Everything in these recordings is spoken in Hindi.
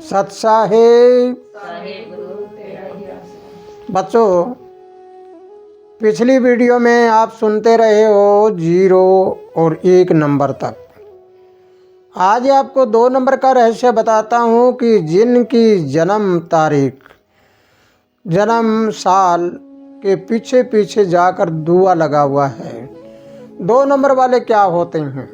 सत्साहेब। बच्चों, पिछली वीडियो में आप सुनते रहे हो 0 और 1 नंबर तक। आज आपको 2 नंबर का रहस्य बताता हूँ कि जिनकी जन्म तारीख, जन्म साल के पीछे पीछे जाकर दुआ लगा हुआ है। 2 नंबर वाले क्या होते हैं?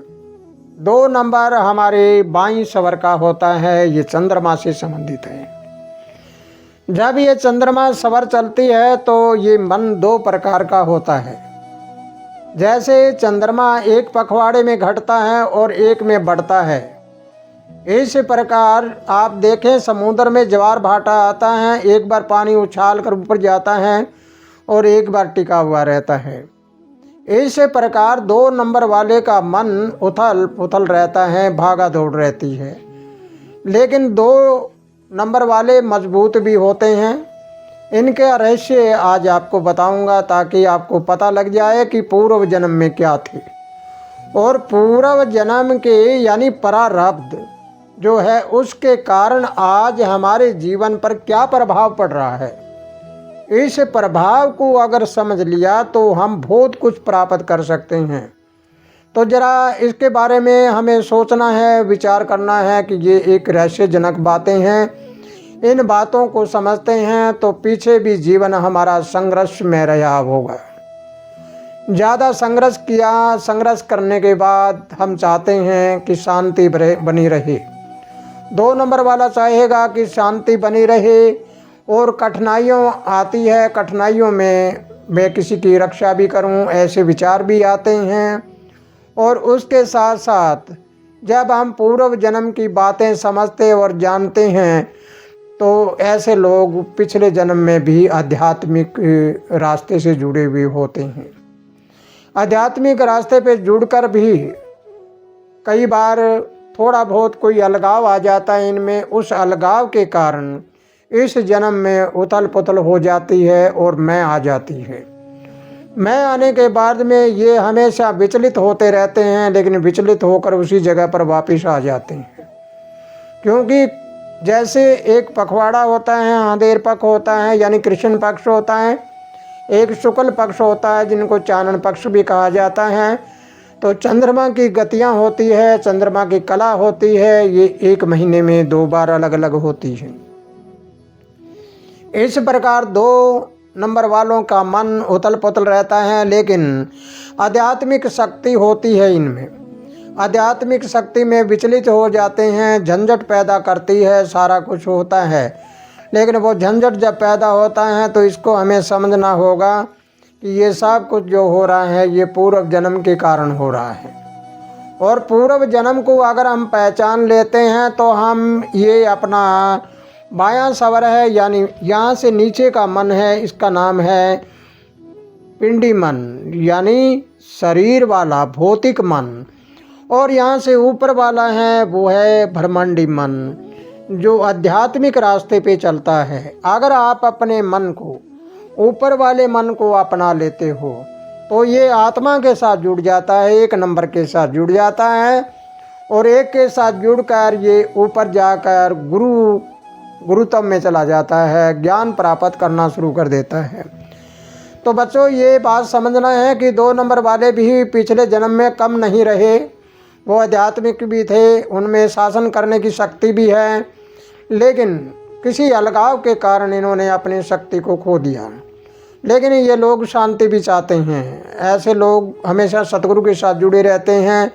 2 नंबर हमारे बाईं सवर का होता है। ये चंद्रमा से संबंधित है। जब ये चंद्रमा सवर चलती है तो ये मन 2 प्रकार का होता है। जैसे चंद्रमा एक पखवाड़े में घटता है और एक में बढ़ता है, इस प्रकार आप देखें समुद्र में ज्वार भाटा आता है, एक बार पानी उछाल कर ऊपर जाता है और एक बार टिका हुआ रहता है। इस प्रकार 2 नंबर वाले का मन उथल पुथल रहता है, भागा दौड़ रहती है। लेकिन 2 नंबर वाले मजबूत भी होते हैं। इनके रहस्य आज आपको बताऊंगा ताकि आपको पता लग जाए कि पूर्व जन्म में क्या थे और पूर्व जन्म के यानी प्रारब्ध जो है उसके कारण आज हमारे जीवन पर क्या प्रभाव पड़ रहा है। इस प्रभाव को अगर समझ लिया तो हम बहुत कुछ प्राप्त कर सकते हैं। तो ज़रा इसके बारे में हमें सोचना है, विचार करना है कि ये एक रहस्यजनक बातें हैं। इन बातों को समझते हैं तो पीछे भी जीवन हमारा संघर्ष में रहा होगा। ज़्यादा संघर्ष किया, संघर्ष करने के बाद हम चाहते हैं कि शांति बनी रहे। 2 नंबर वाला चाहेगा कि शांति बनी रहे और कठिनाइयों आती है, कठिनाइयों में मैं किसी की रक्षा भी करूं, ऐसे विचार भी आते हैं। और उसके साथ साथ जब हम पूर्व जन्म की बातें समझते और जानते हैं तो ऐसे लोग पिछले जन्म में भी आध्यात्मिक रास्ते से जुड़े हुए होते हैं। आध्यात्मिक रास्ते पे जुड़कर भी कई बार थोड़ा बहुत कोई अलगाव आ जाता है इनमें। उस अलगाव के कारण इस जन्म में उथल पुथल हो जाती है और मैं आ जाती है। मैं आने के बाद में ये हमेशा विचलित होते रहते हैं, लेकिन विचलित होकर उसी जगह पर वापस आ जाते हैं। क्योंकि जैसे एक पखवाड़ा होता है, अंधेर पक्ष होता है यानी कृष्ण पक्ष होता है, एक शुक्ल पक्ष होता है जिनको चानन पक्ष भी कहा जाता है। तो चंद्रमा की गतियाँ होती है, चंद्रमा की कला होती है, ये 1 महीने में 2 बार अलग अलग होती है। इस प्रकार 2 नंबर वालों का मन उथल पुथल रहता है, लेकिन आध्यात्मिक शक्ति होती है इनमें। आध्यात्मिक शक्ति में विचलित हो जाते हैं, झंझट पैदा करती है, सारा कुछ होता है। लेकिन वो झंझट जब पैदा होता है तो इसको हमें समझना होगा कि ये सब कुछ जो हो रहा है ये पूर्व जन्म के कारण हो रहा है। और पूर्व जन्म को अगर हम पहचान लेते हैं तो हम ये अपना बायां सवर है यानी यहाँ से नीचे का मन है, इसका नाम है पिंडी मन यानी शरीर वाला भौतिक मन। और यहाँ से ऊपर वाला है वो है ब्रह्मांडी मन जो आध्यात्मिक रास्ते पे चलता है। अगर आप अपने मन को, ऊपर वाले मन को अपना लेते हो तो ये आत्मा के साथ जुड़ जाता है, 1 नंबर के साथ जुड़ जाता है और 1 के साथ जुड़कर ये ऊपर जाकर गुरुत्व में चला जाता है, ज्ञान प्राप्त करना शुरू कर देता है। तो बच्चों ये बात समझना है कि 2 नंबर वाले भी पिछले जन्म में कम नहीं रहे। वो आध्यात्मिक भी थे, उनमें शासन करने की शक्ति भी है, लेकिन किसी अलगाव के कारण इन्होंने अपनी शक्ति को खो दिया। लेकिन ये लोग शांति भी चाहते हैं। ऐसे लोग हमेशा सतगुरु के साथ जुड़े रहते हैं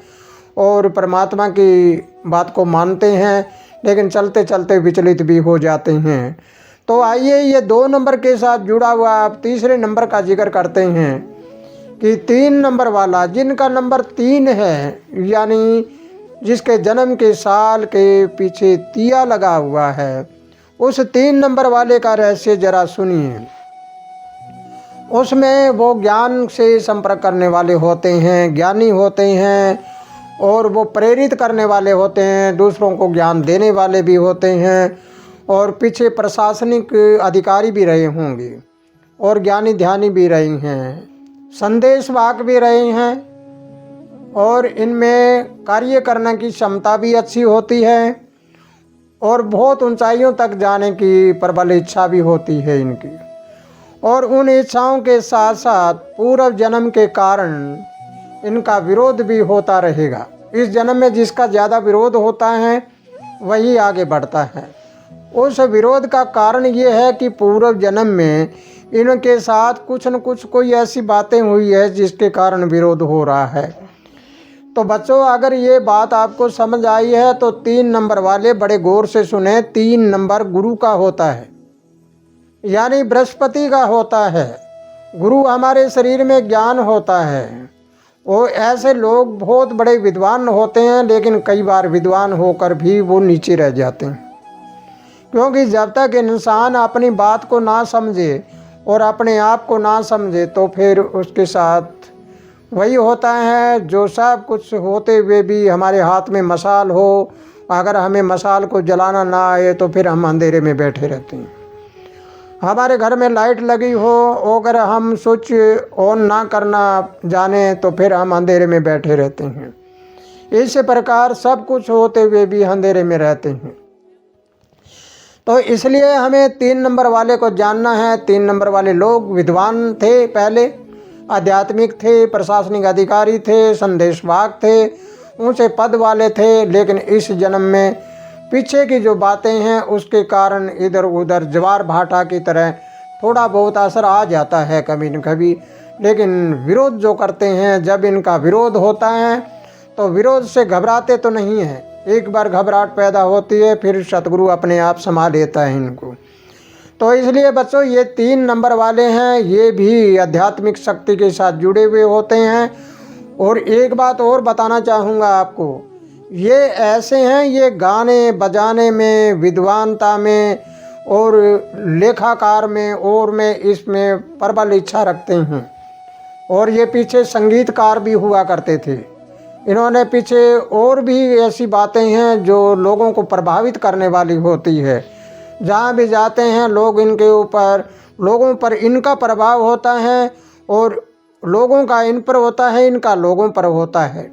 और परमात्मा की बात को मानते हैं, लेकिन चलते चलते विचलित भी हो जाते हैं। तो आइए ये 2 नंबर के साथ जुड़ा हुआ आप तीसरे नंबर का जिक्र करते हैं कि 3 नंबर वाला, जिनका नंबर 3 है यानी जिसके जन्म के साल के पीछे तिया लगा हुआ है, उस 3 नंबर वाले का रहस्य जरा सुनिए। उसमें वो ज्ञान से संपर्क करने वाले होते हैं, ज्ञानी होते हैं और वो प्रेरित करने वाले होते हैं, दूसरों को ज्ञान देने वाले भी होते हैं और पीछे प्रशासनिक अधिकारी भी रहे होंगे और ज्ञानी ध्यानी भी रहे हैं, संदेशवाहक भी रहे हैं और इनमें कार्य करने की क्षमता भी अच्छी होती है और बहुत ऊंचाइयों तक जाने की प्रबल इच्छा भी होती है इनकी। और उन इच्छाओं के साथ साथ पूर्व जन्म के कारण इनका विरोध भी होता रहेगा। इस जन्म में जिसका ज़्यादा विरोध होता है वही आगे बढ़ता है। उस विरोध का कारण ये है कि पूर्व जन्म में इनके साथ कुछ न कुछ कोई ऐसी बातें हुई है जिसके कारण विरोध हो रहा है। तो बच्चों, अगर ये बात आपको समझ आई है तो 3 नंबर वाले बड़े गौर से सुने। 3 नंबर गुरु का होता है, यानी बृहस्पति का होता है। गुरु हमारे शरीर में ज्ञान होता है। वो ऐसे लोग बहुत बड़े विद्वान होते हैं, लेकिन कई बार विद्वान होकर भी वो नीचे रह जाते हैं, क्योंकि जब तक इंसान अपनी बात को ना समझे और अपने आप को ना समझे तो फिर उसके साथ वही होता है जो सब कुछ होते हुए भी हमारे हाथ में मशाल हो, अगर हमें मशाल को जलाना ना आए तो फिर हम अंधेरे में बैठे रहते हैं। हमारे घर में लाइट लगी हो, अगर हम स्विच ऑन ना करना जाने तो फिर हम अंधेरे में बैठे रहते हैं। इस प्रकार सब कुछ होते हुए भी अंधेरे में रहते हैं। तो इसलिए हमें 3 नंबर वाले को जानना है। 3 नंबर वाले लोग विद्वान थे, पहले आध्यात्मिक थे, प्रशासनिक अधिकारी थे, संदेशवाहक थे, ऊंचे पद वाले थे, लेकिन इस जन्म में पीछे की जो बातें हैं उसके कारण इधर उधर ज्वार भाटा की तरह थोड़ा बहुत असर आ जाता है कभी न कभी। लेकिन विरोध जो करते हैं, जब इनका विरोध होता है तो विरोध से घबराते तो नहीं हैं। एक बार घबराहट पैदा होती है फिर सतगुरु अपने आप संभाल लेता है इनको। तो इसलिए बच्चों, ये 3 नंबर वाले हैं, ये भी आध्यात्मिक शक्ति के साथ जुड़े हुए होते हैं। और एक बात और बताना चाहूँगा आपको, ये ऐसे हैं, ये गाने बजाने में, विद्वानता में और लेखाकार में और में इसमें प्रबल इच्छा रखते हैं। और ये पीछे संगीतकार भी हुआ करते थे। इन्होंने पीछे और भी ऐसी बातें हैं जो लोगों को प्रभावित करने वाली होती है। जहाँ भी जाते हैं लोग इनके ऊपर, लोगों पर इनका प्रभाव होता है और लोगों का इन पर होता है, इनका लोगों पर होता है।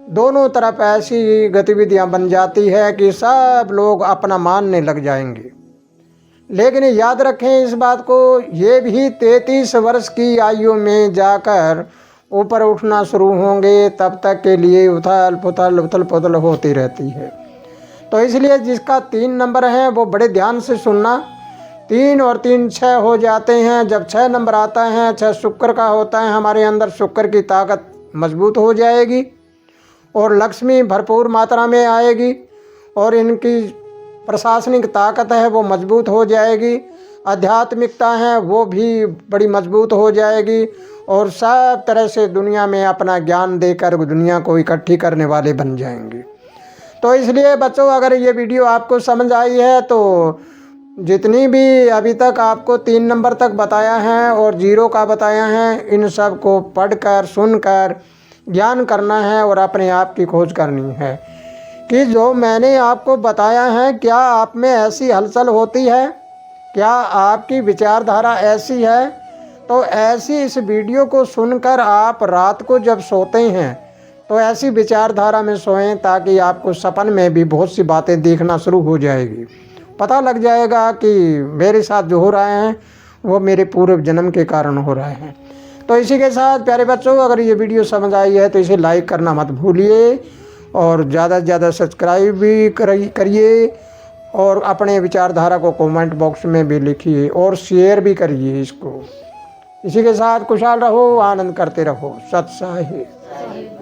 दोनों तरफ ऐसी गतिविधियां बन जाती है कि सब लोग अपना मानने लग जाएंगे। लेकिन याद रखें इस बात को, ये भी 33 वर्ष की आयु में जाकर ऊपर उठना शुरू होंगे, तब तक के लिए उथल पुथल होती रहती है। तो इसलिए जिसका 3 नंबर है वो बड़े ध्यान से सुनना। 3 और 3 6 हो जाते हैं। जब 6 नंबर आता है, 6 शुक्र का होता है, हमारे अंदर शुक्र की ताकत मजबूत हो जाएगी और लक्ष्मी भरपूर मात्रा में आएगी और इनकी प्रशासनिक ताकत है वो मजबूत हो जाएगी। आध्यात्मिकता है वो भी बड़ी मजबूत हो जाएगी और सब तरह से दुनिया में अपना ज्ञान देकर दुनिया को इकट्ठी करने वाले बन जाएंगे। तो इसलिए बच्चों, अगर ये वीडियो आपको समझ आई है तो जितनी भी अभी तक आपको 3 नंबर तक बताया है और 0 का बताया है, इन सब को पढ़कर सुनकर ज्ञान करना है और अपने आप की खोज करनी है कि जो मैंने आपको बताया है क्या आप में ऐसी हलचल होती है, क्या आपकी विचारधारा ऐसी है। तो ऐसी इस वीडियो को सुनकर आप रात को जब सोते हैं तो ऐसी विचारधारा में सोएं, ताकि आपको सपन में भी बहुत सी बातें देखना शुरू हो जाएगी। पता लग जाएगा कि मेरे साथ जो हो रहा है वो मेरे पूर्व जन्म के कारण हो रहा है। तो इसी के साथ प्यारे बच्चों, अगर ये वीडियो समझ आई है तो इसे लाइक करना मत भूलिए और ज़्यादा से ज़्यादा सब्सक्राइब भी करिए और अपने विचारधारा को कमेंट बॉक्स में भी लिखिए और शेयर भी करिए इसको। इसी के साथ खुशहाल रहो, आनंद करते रहो। सत साहिब।